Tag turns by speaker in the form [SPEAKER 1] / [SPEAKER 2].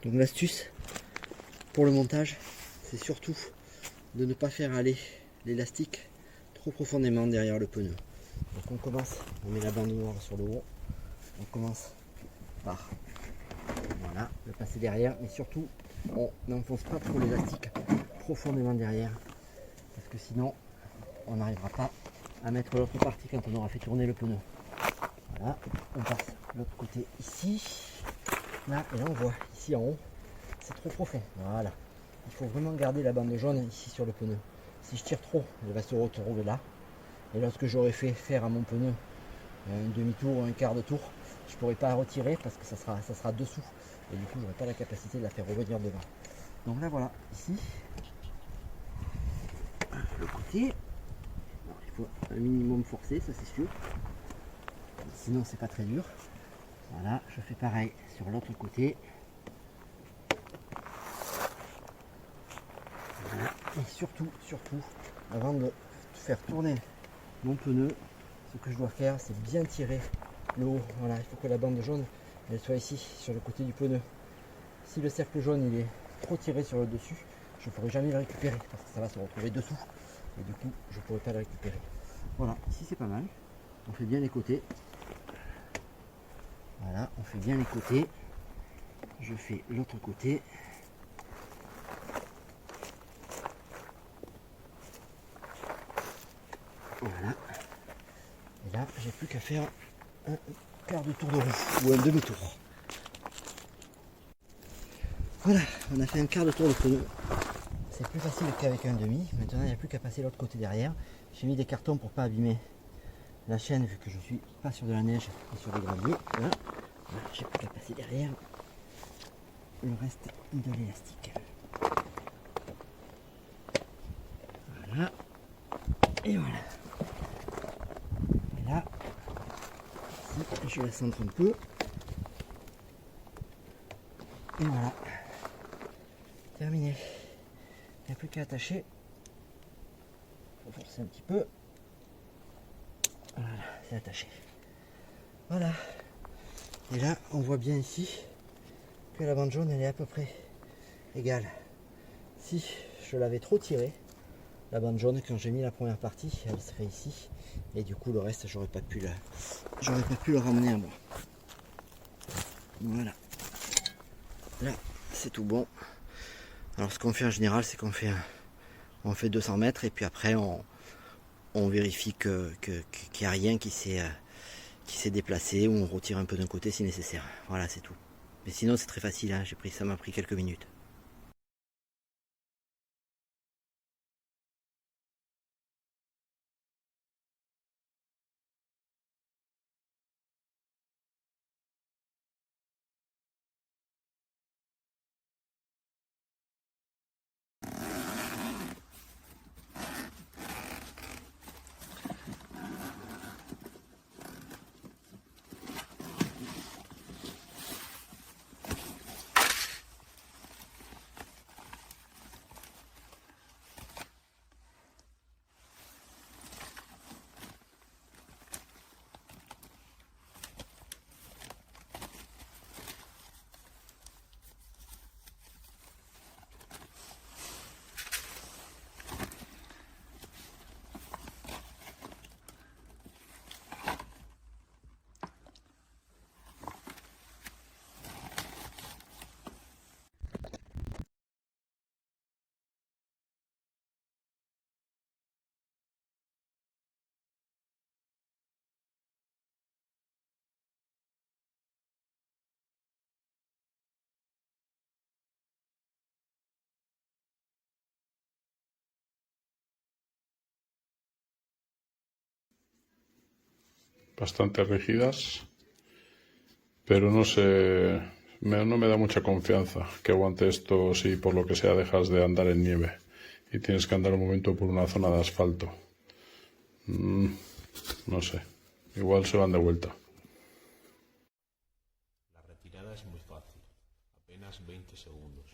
[SPEAKER 1] Donc l'astuce pour le montage, c'est surtout de ne pas faire aller l'élastique trop profondément derrière le pneu. Donc on commence, on met la bande noire sur le haut, on commence par voilà, le passer derrière, mais surtout on n'enfonce pas trop l'élastique profondément derrière, parce que sinon on n'arrivera pas à mettre l'autre partie quand on aura fait tourner le pneu. Voilà, on passe de l'autre côté ici, là, et là on voit ici en haut, c'est trop profond. Voilà, il faut vraiment garder la bande jaune ici sur le pneu. Si je tire trop, elle va se retrouver là. Et lorsque j'aurai fait faire à mon pneu un demi-tour ou un quart de tour, je ne pourrai pas la retirer parce que ça sera dessous. Et du coup, je n'aurai pas la capacité de la faire revenir devant. Donc là, voilà, ici, le côté, alors, il faut un minimum forcer, ça c'est sûr. Sinon, c'est pas très dur. Voilà, je fais pareil sur l'autre côté. Voilà. Et surtout, avant de faire tourner mon pneu, ce que je dois faire, c'est bien tirer le haut. Voilà, il faut que la bande jaune, elle soit ici, sur le côté du pneu. Si le cercle jaune, il est trop tiré sur le dessus, je ne pourrai jamais le récupérer, parce que ça va se retrouver dessous. Et du coup, je ne pourrai pas le récupérer. Voilà, ici c'est pas mal. On fait bien les côtés. Voilà, on fait bien les côtés. Je fais l'autre côté. Voilà. Et là, j'ai plus qu'à faire un quart de tour de roue ou un demi-tour. Voilà, on a fait un quart de tour de pneu. C'est plus facile qu'avec un demi. Maintenant, il n'y a plus qu'à passer l'autre côté derrière. J'ai mis des cartons pour ne pas abîmer la chaîne vu que je suis pas sur de la neige et sur des graviers. Voilà. Voilà, j'ai plus qu'à passer derrière le reste de l'élastique. Voilà. Et voilà. Et là, ici, je la centre un peu. Et voilà. Terminé. Il n'y a plus qu'à attacher. Il faut forcer un petit peu. Voilà, c'est attaché. Voilà. Et là, on voit bien ici que la bande jaune, elle est à peu près égale. Si je l'avais trop tiré, la bande jaune, quand j'ai mis la première partie, elle serait ici. Et du coup, le reste, j'aurais pas pu le ramener à moi. Voilà. Là, c'est tout bon. Alors, ce qu'on fait en général, c'est qu'on fait, on fait 200 mètres et puis après, on vérifie qu'il n'y a rien qui s'est déplacé ou on retire un peu d'un côté si nécessaire. Voilà, c'est tout. Mais sinon, c'est très facile. Hein. Ça m'a pris quelques minutes.
[SPEAKER 2] Bastante rígidas, pero no sé, no me da mucha confianza que aguante esto si por lo que sea dejas de andar en nieve y tienes que andar un momento por una zona de asfalto. No sé, igual se van de vuelta.
[SPEAKER 3] La retirada es muy fácil, apenas 20 segundos.